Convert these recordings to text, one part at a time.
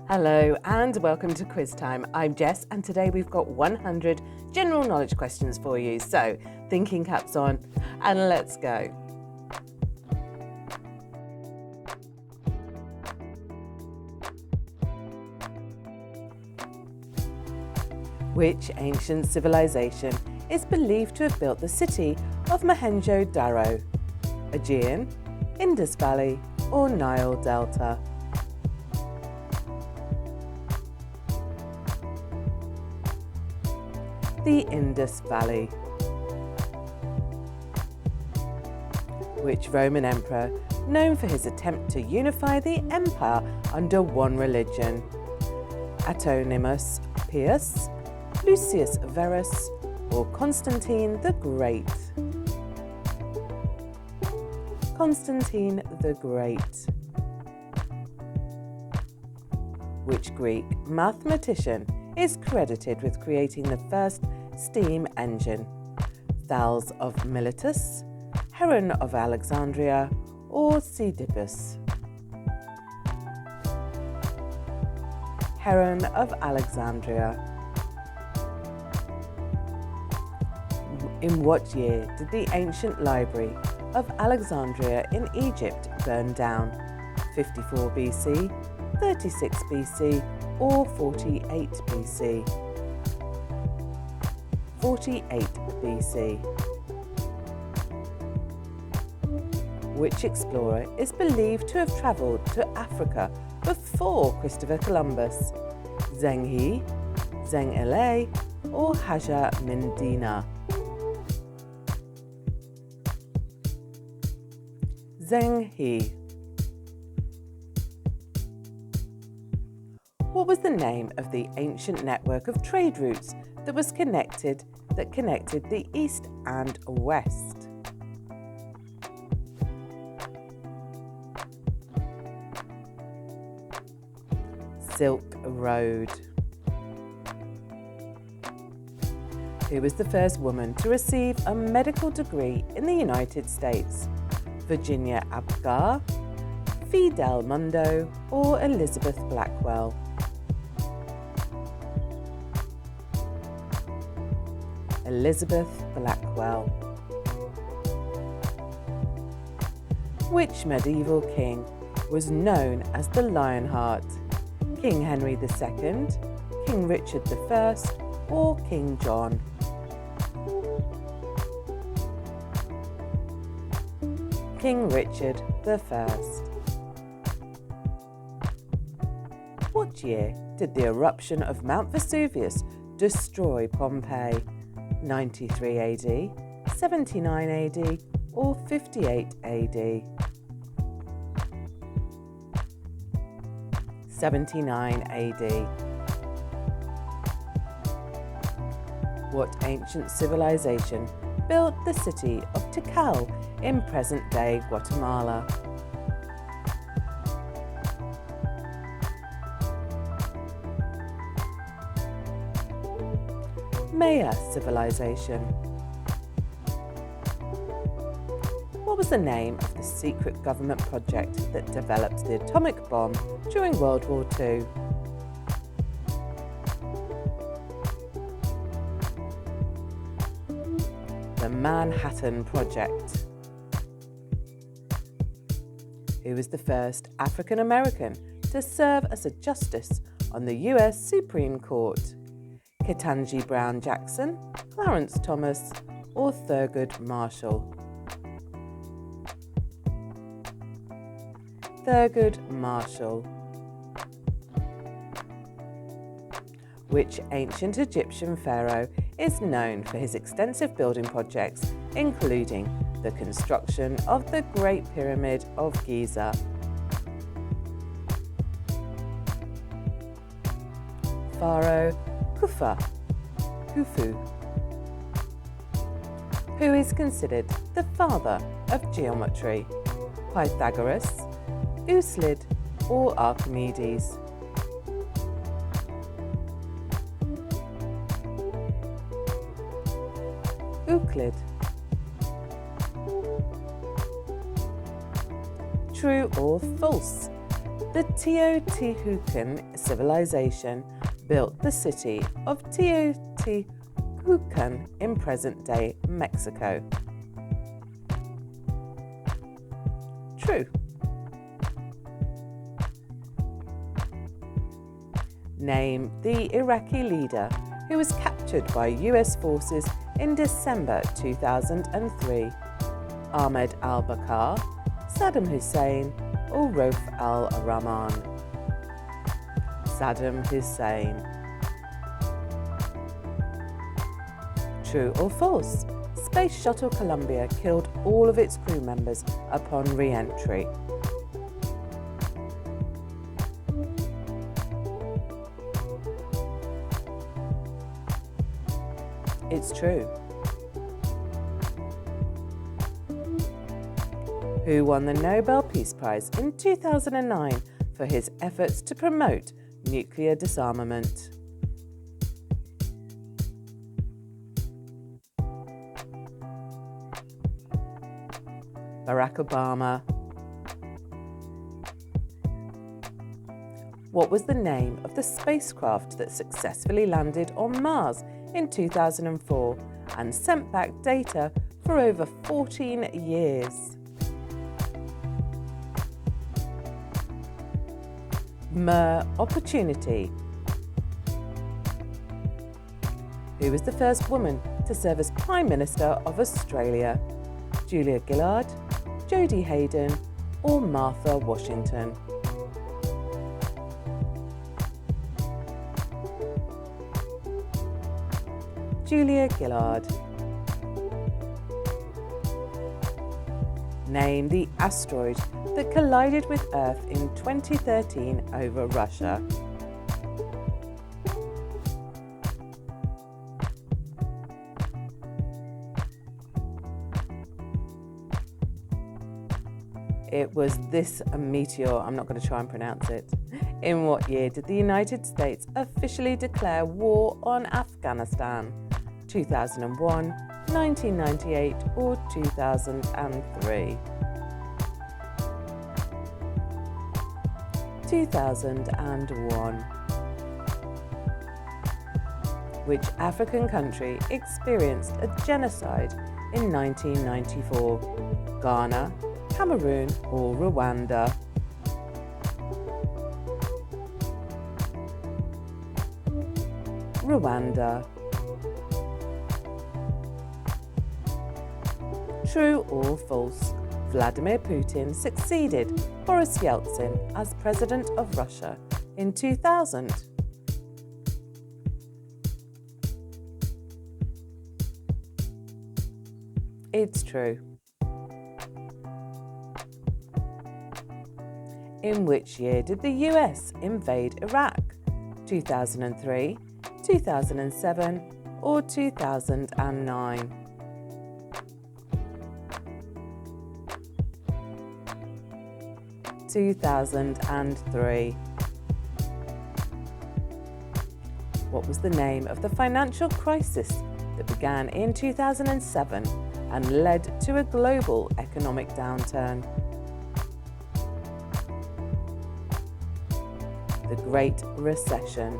Hello and welcome to Quiz Time. I'm Jess and today we've got 100 general knowledge questions for you. So thinking caps on and let's go. Which ancient civilization is believed to have built the city of Mohenjo-Daro? Aegean, Indus Valley or Nile Delta? The Indus Valley. Which Roman emperor, known for his attempt to unify the empire under one religion? Antoninus Pius, Lucius Verus, or Constantine the Great? Constantine the Great. Which Greek mathematician is credited with creating the first steam engine? Thales of Miletus, Heron of Alexandria, or Ctesippus? Heron of Alexandria. In what year did the ancient library of Alexandria in Egypt burn down? 54 BC, 36 BC, or 48 BC? 48 BC. Which explorer is believed to have travelled to Africa before Christopher Columbus? Zheng He, Zheng Ele, or Haja Mendina? Zheng He. What was the name of the ancient network of trade routes that connected the East and West? Silk Road. Who was the first woman to receive a medical degree in the United States? Virginia Abgar, Fidel Mundo, or Elizabeth Blackwell? Elizabeth Blackwell. Which medieval king was known as the Lionheart? King Henry II, King Richard I, or King John? King Richard I. What year did the eruption of Mount Vesuvius destroy Pompeii? 93 AD, 79 AD, or 58 AD? 79 AD. What ancient civilization built the city of Tikal in present-day Guatemala? Maya civilization. What was the name of the secret government project that developed the atomic bomb during World War II? The Manhattan Project. Who was the first African American to serve as a justice on the US Supreme Court? Ketanji Brown Jackson, Clarence Thomas, or Thurgood Marshall? Thurgood Marshall. Which ancient Egyptian pharaoh is known for his extensive building projects, including the construction of the Great Pyramid of Giza? Pharaoh Khufu. Who is considered the father of geometry? Pythagoras, Euclid, or Archimedes? Euclid. True or false? the Teotihuacan civilization built the city of Teotihuacan in present-day Mexico? True. Name the Iraqi leader who was captured by US forces in December 2003. Ahmed al-Bakr, Saddam Hussein, or Rauf al-Rahman? Saddam Hussein. True or false? Space Shuttle Columbia killed all of its crew members upon re-entry. It's true. Who won the Nobel Peace Prize in 2009 for his efforts to promote nuclear disarmament? Barack Obama. What was the name of the spacecraft that successfully landed on Mars in 2004 and sent back data for over 14 years? Mer Opportunity. Who was the first woman to serve as Prime Minister of Australia? Julia Gillard, Jodie Hayden, or Martha Washington? Julia Gillard. Name the asteroid that collided with Earth in 2013 over Russia. It was this meteor, I'm not going to try and pronounce it. In what year did the United States officially declare war on Afghanistan? 2001, 1998, or 2003? 2001. Which African country experienced a genocide in 1994? Ghana, Cameroon, or Rwanda? Rwanda. True or false? Vladimir Putin succeeded Boris Yeltsin as President of Russia in 2000. It's true. In which year did the US invade Iraq? 2003, 2007, or 2009? 2003. What was the name of the financial crisis that began in 2007 and led to a global economic downturn? The Great Recession.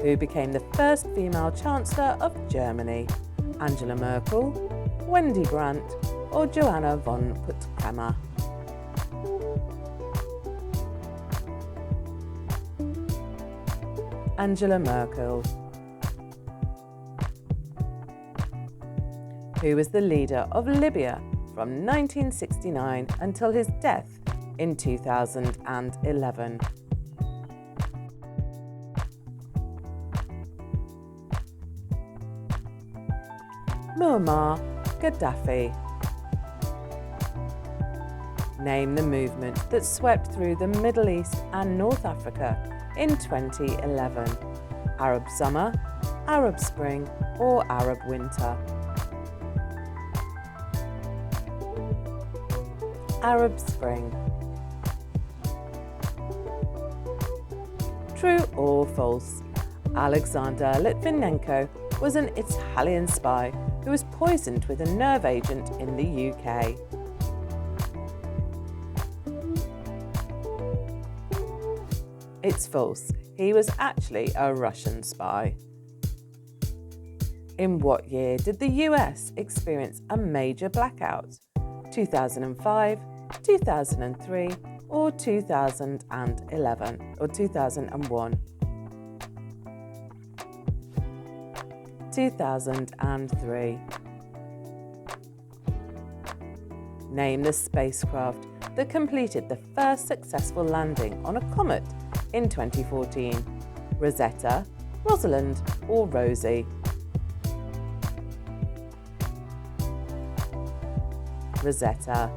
Who became the first female Chancellor of Germany? Angela Merkel, Wendy Brandt, or Joanna von Puttkamer? Angela Merkel. Who was the leader of Libya from 1969 until his death in 2011? Muammar Gaddafi. Name the movement that swept through the Middle East and North Africa in 2011. Arab Summer, Arab Spring, or Arab Winter? Arab Spring. True or false? Alexander Litvinenko was an Italian spy who was poisoned with a nerve agent in the UK. It's false. He was actually a Russian spy. In what year did the US experience a major blackout? 2005, 2003, or 2011, or 2001? 2003. Name the spacecraft that completed the first successful landing on a comet in 2014. Rosetta, Rosalind, or Rosie? Rosetta.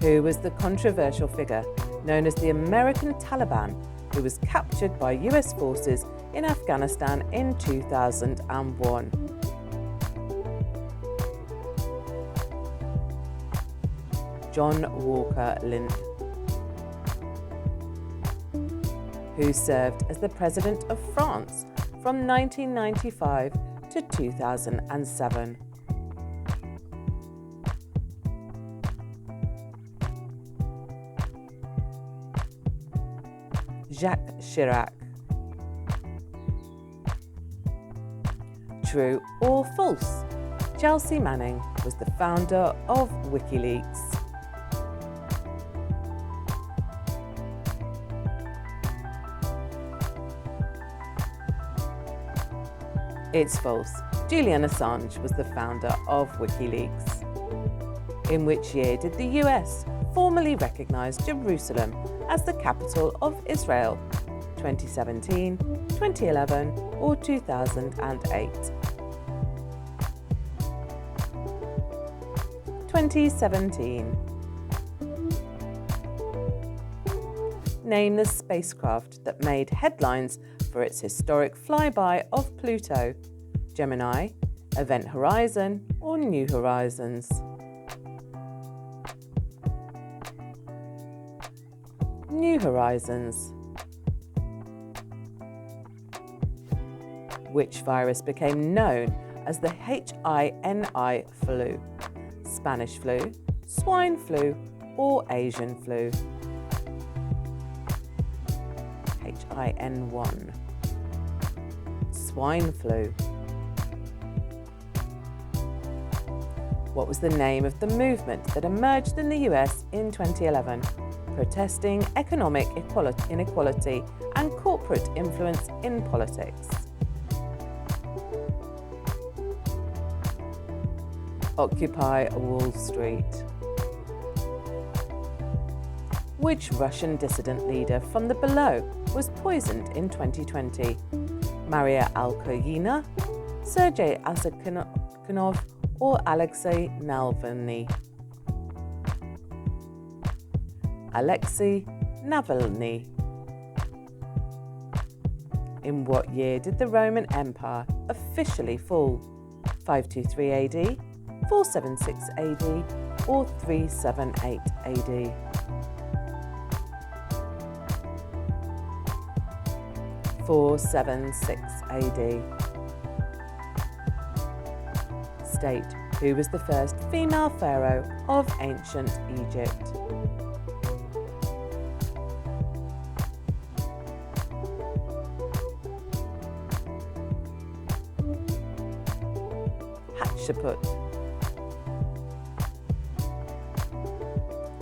Who was the controversial figure known as the American Taliban who was captured by US forces in Afghanistan in 2001? John Walker Lind. Who served as the President of France from 1995 to 2007? Jacques Chirac. True or false? Chelsea Manning was the founder of WikiLeaks. It's false. Julian Assange was the founder of WikiLeaks. In which year did the US formally recognise Jerusalem as the capital of Israel? 2017, 2011, or 2008? 2017. Name the spacecraft that made headlines for its historic flyby of Pluto. Gemini, Event Horizon, or New Horizons? New Horizons. Which virus became known as the HINI flu? Spanish flu, swine flu, or Asian flu? HIN1. Swine flu. What was the name of the movement that emerged in the US in 2011, protesting economic inequality and corporate influence in politics? Occupy Wall Street. Which Russian dissident leader from the below was poisoned in 2020? Maria Alkayina, Sergei Asakhanov, or Alexei Navalny? Alexei Navalny. In what year did the Roman Empire officially fall? 523 AD, 476 AD, or 378 AD? 476 AD. State who was the first female pharaoh of ancient Egypt? Hatshepsut.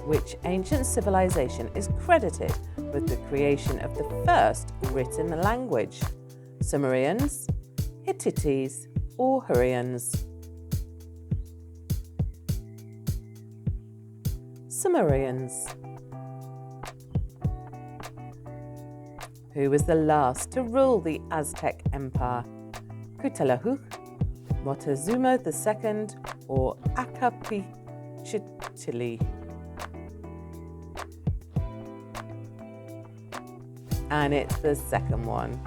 Which ancient civilization is credited with the creation of the first written language? Sumerians, Hittites, or Hurrians? Sumerians. Who was the last to rule the Aztec Empire? Cuitlahuac, Moctezuma II, or Acapulco? And it's the second one.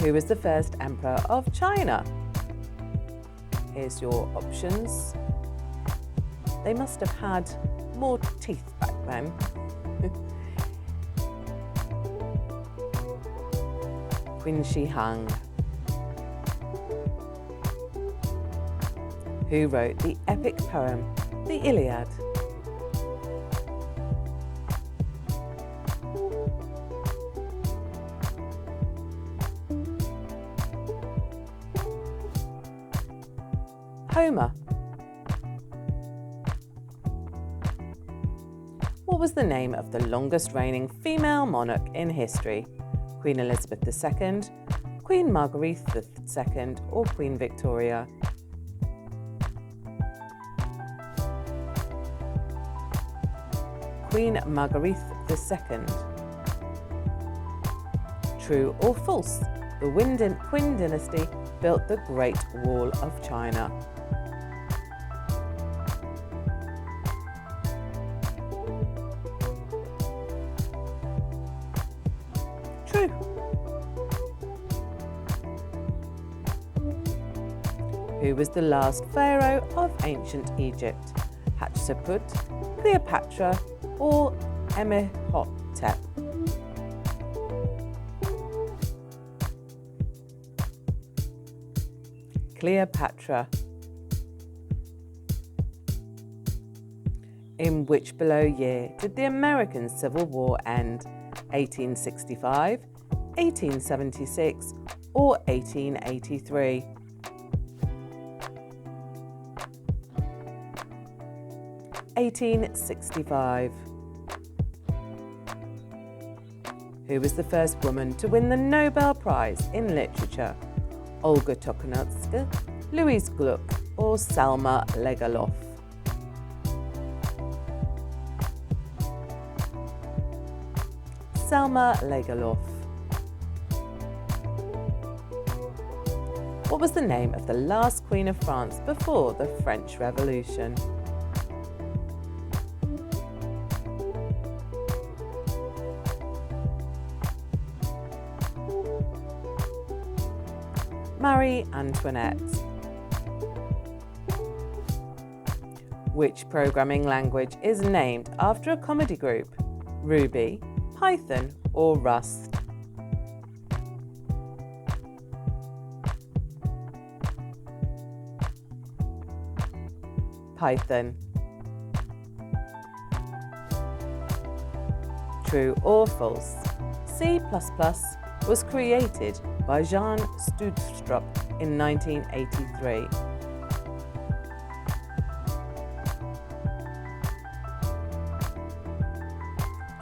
Who was the first emperor of China? Here's your options. They must have had more teeth back then. Qin Shi Huang. Who wrote the epic poem, The The Iliad. Homer. What was the name of the longest reigning female monarch in history? Queen Elizabeth II, Queen Margaretha II, or Queen Victoria? Queen Margaretha II. True or false? The Qin dynasty built the Great Wall of China. True. Who was the last pharaoh of ancient Egypt? Hatshepsut, Cleopatra, or Amenhotep? Cleopatra. In which below year did the American Civil War end? 1865, 1876, or 1883? (1865). Who was the first woman to win the Nobel Prize in Literature? Olga Tokarczuk, Louise Gluck, or Selma Lagerlöf? Selma Lagerlöf. What was the name of the last Queen of France before the French Revolution? Marie Antoinette. Which programming language is named after a comedy group? Ruby, Python, or Rust? Python. True or false? C++ was created by Jan Stroustrup in 1983.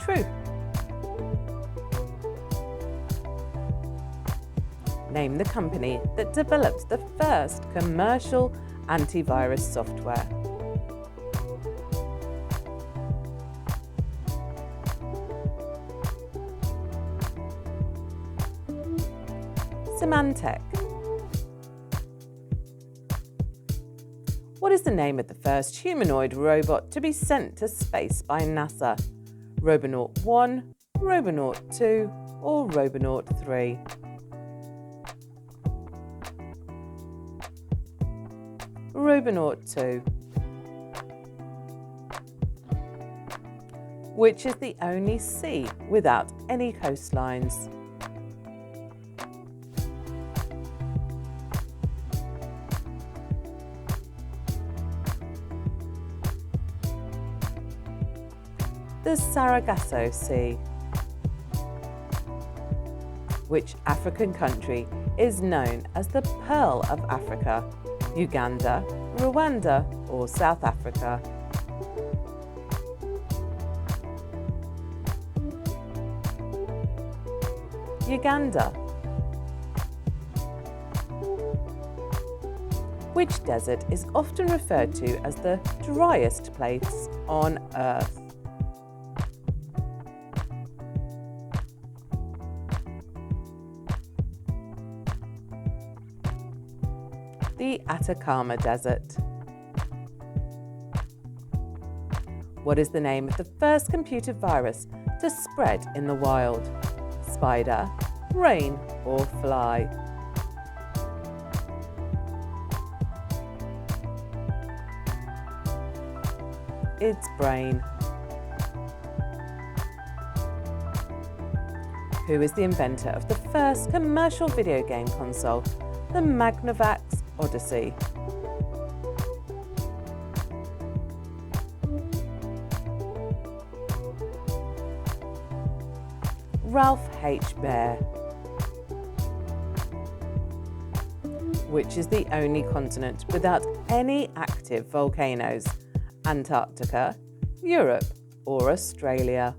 True. Name the company that developed the first commercial antivirus software. Symantec. What is the name of the first humanoid robot to be sent to space by NASA? Robonaut 1, Robonaut 2, or Robonaut 3? Robonaut 2. Which is the only sea without any coastlines? The Sargasso Sea. Which African country is known as the Pearl of Africa? Uganda, Rwanda, or South Africa? Uganda. Which desert is often referred to as the driest place on Earth? The Atacama Desert. What is the name of the first computer virus to spread in the wild? Spider, brain, or fly? It's brain. Who is the inventor of the first commercial video game console, the Magnavox Odyssey? Ralph H. Baer. Which is the only continent without any active volcanoes? Antarctica, Europe, or Australia?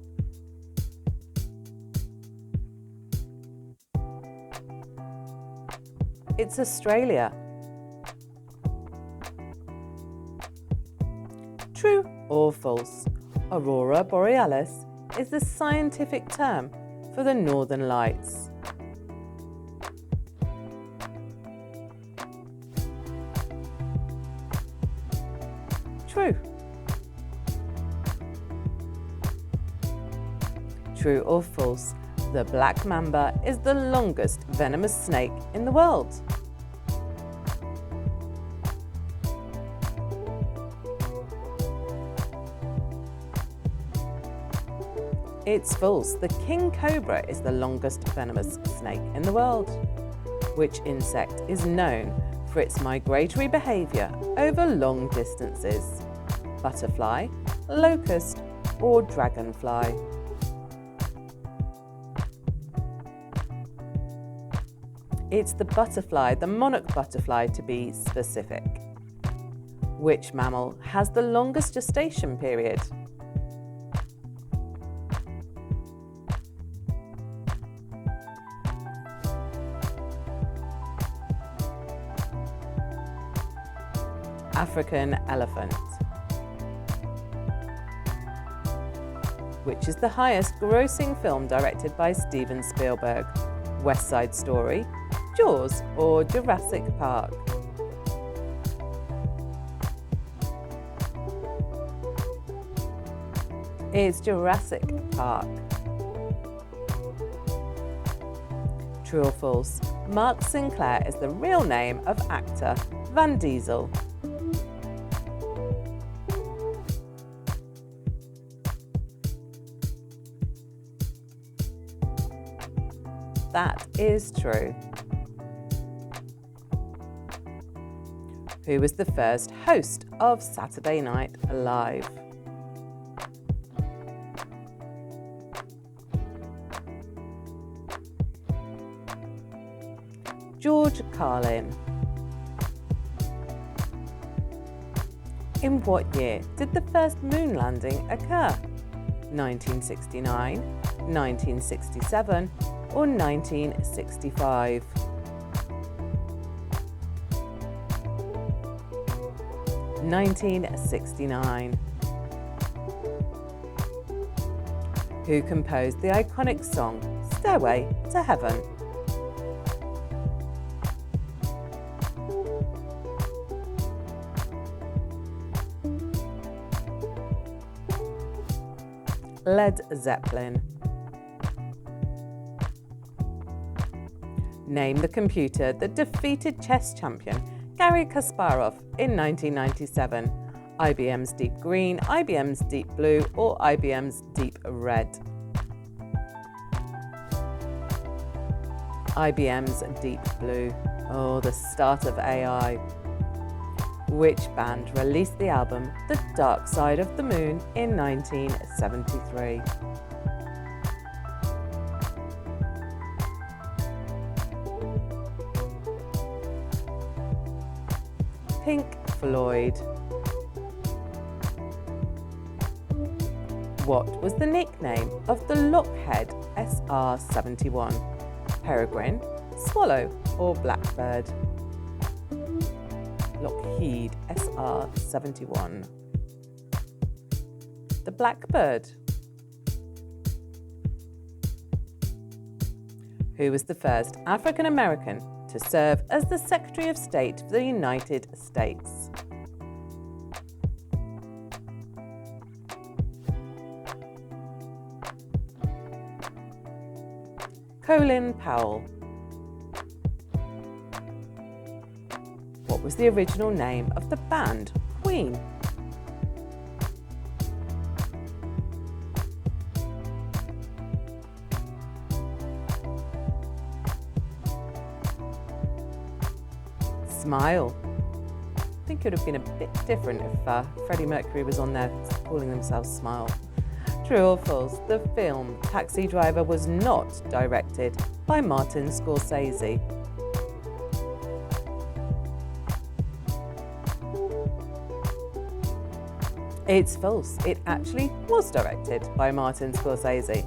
It's Australia. True or false? Aurora borealis is the scientific term for the northern lights. True. True or false? The black mamba is the longest venomous snake in the world. It's false. The king cobra is the longest venomous snake in the world. Which insect is known for its migratory behaviour over long distances? Butterfly, locust, or dragonfly? It's the butterfly, the monarch butterfly to be specific. Which mammal has the longest gestation period? African elephant. Which is the highest grossing film directed by Steven Spielberg? West Side Story, Jaws, or Jurassic Park? It's Jurassic Park. True or false? Mark Sinclair is the real name of actor Van Diesel. That is true. Who was the first host of Saturday Night Live? George Carlin. In what year did the first moon landing occur? 1969, 1967, or 1965? (1969). Who composed the iconic song Stairway to Heaven? Led Zeppelin. Name the computer that defeated chess champion Garry Kasparov in 1997. IBM's Deep Green, IBM's Deep Blue, or IBM's Deep Red? IBM's Deep Blue. Oh, the start of AI. Which band released the album The Dark Side of the Moon in 1973? Pink Floyd. What was the nickname of the Lockheed SR-71? Peregrine, Swallow, or Blackbird? Lockheed SR-71. The Blackbird. Who was the first African American to serve as the Secretary of State for the United States? Colin Powell. What was the original name of the band Queen? Smile. I think it would have been a bit different if Freddie Mercury was on there calling themselves Smile. True or false? The film Taxi Driver was not directed by Martin Scorsese. It's false. It actually was directed by Martin Scorsese.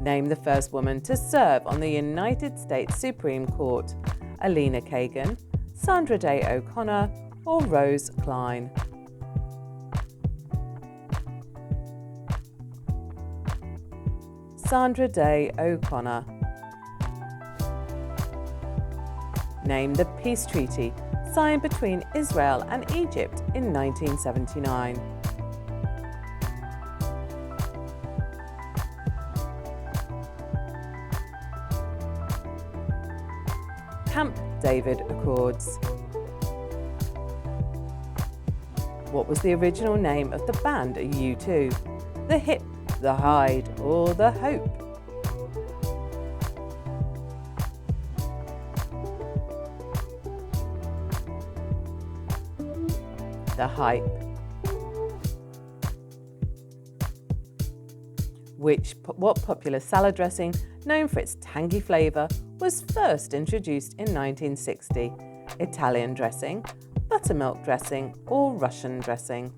Name the first woman to serve on the United States Supreme Court: Alina Kagan, Sandra Day O'Connor, or Rose Klein. Sandra Day O'Connor. Name the peace treaty signed between Israel and Egypt in 1979. Camp David Accords. What was the original name of the band U2? The Hip, the Hide, or the Hope? The Hype. What popular salad dressing, known for its tangy flavour, was first introduced in 1960? Italian dressing, buttermilk dressing, or Russian dressing?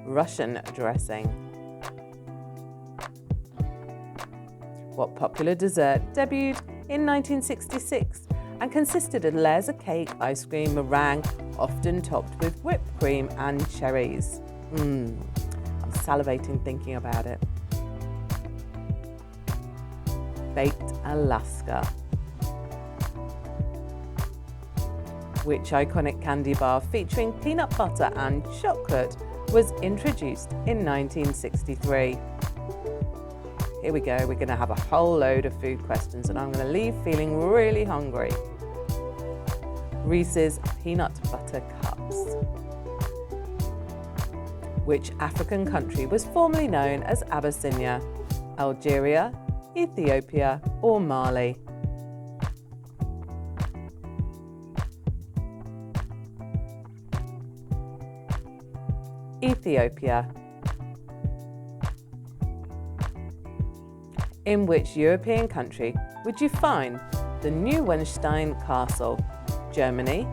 Russian dressing. What popular dessert debuted in 1966 and consisted of layers of cake, ice cream, meringue, often topped with whipped cream and cherries? I'm salivating thinking about it. Baked Alaska. Which iconic candy bar featuring peanut butter and chocolate was introduced in 1963? Here we go, we're going to have a whole load of food questions and I'm going to leave feeling really hungry. Reese's Peanut Butter Cups. Which African country was formerly known as Abyssinia? Algeria, Ethiopia, or Mali? Ethiopia. In which European country would you find the Neuschwanstein Castle? Germany,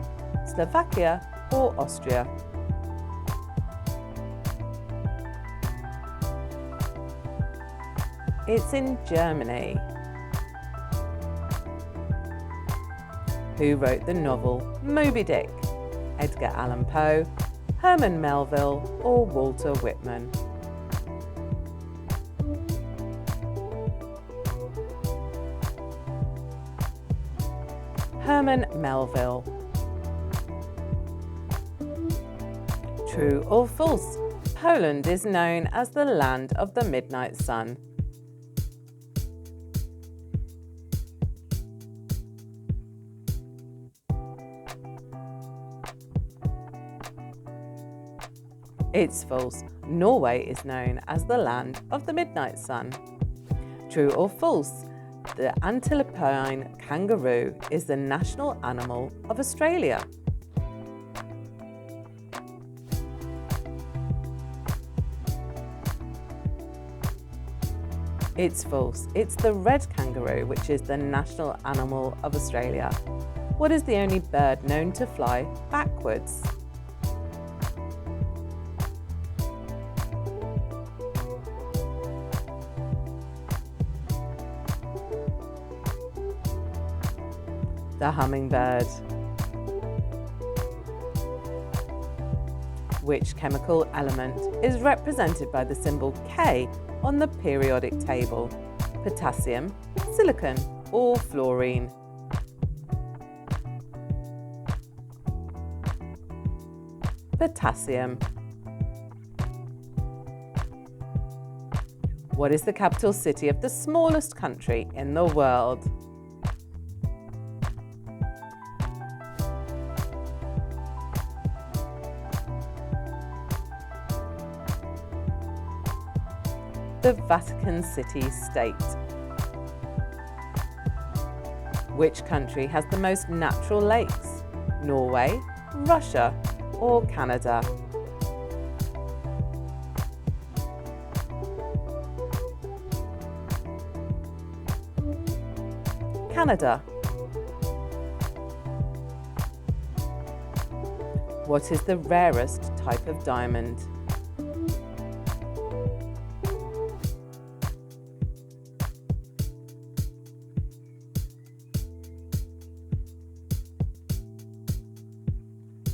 Slovakia, or Austria? It's in Germany. Who wrote the novel Moby Dick? Edgar Allan Poe, Herman Melville, or Walter Whitman? Herman Melville. True or false? Poland is known as the land of the midnight sun. It's false. Norway is known as the land of the midnight sun. True or false? The Antilope kangaroo is the national animal of Australia. It's false. It's the red kangaroo, which is the national animal of Australia. What is the only bird known to fly backwards? The hummingbird. Which chemical element is represented by the symbol K on the periodic table? Potassium, silicon, or fluorine? Potassium. What is the capital city of the smallest country in the world? The Vatican City State. Which country has the most natural lakes? Norway, Russia, or Canada? Canada? What is the rarest type of diamond?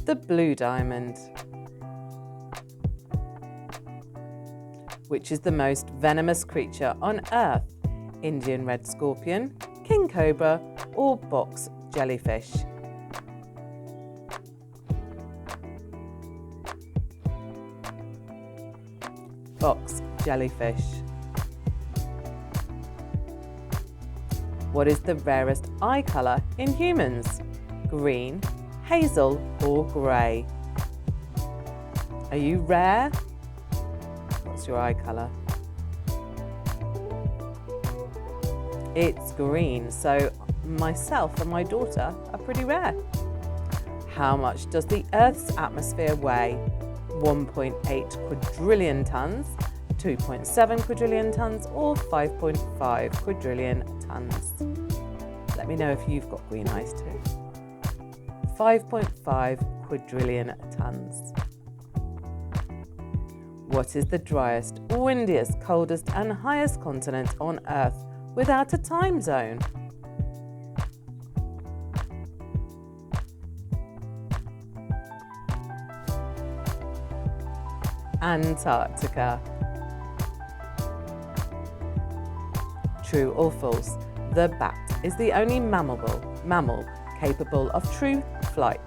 The blue diamond. Which is the most venomous creature on Earth? Indian red scorpion, king cobra, or box jellyfish? Box jellyfish. What is the rarest eye colour in humans? Green, hazel, or grey? Are you rare? What's your eye colour? It's green, so myself and my daughter are pretty rare. How much does the Earth's atmosphere weigh? 1.8 quadrillion tonnes, 2.7 quadrillion tonnes, or 5.5 quadrillion tonnes? Let me know if you've got green eyes too. 5.5 quadrillion tonnes. What is the driest, windiest, coldest, and highest continent on Earth without a time zone? Antarctica. True or false? The bat is the only mammal capable of true flight.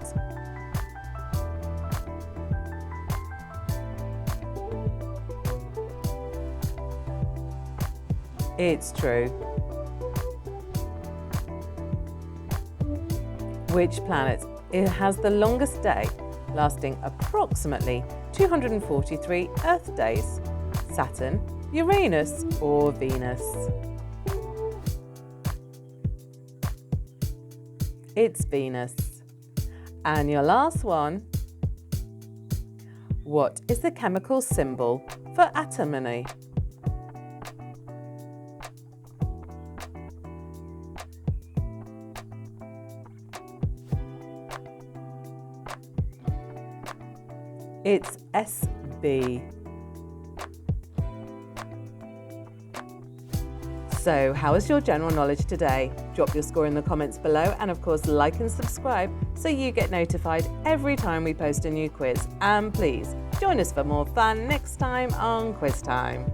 It's true. Which planet has the longest day, lasting approximately 243 Earth days? Saturn, Uranus, or Venus? It's Venus. And your last one. What is the chemical symbol for antimony? It's SB. So, how was your general knowledge today? Drop your score in the comments below, and of course like and subscribe so you get notified every time we post a new quiz. And please join us for more fun next time on Quiz Time.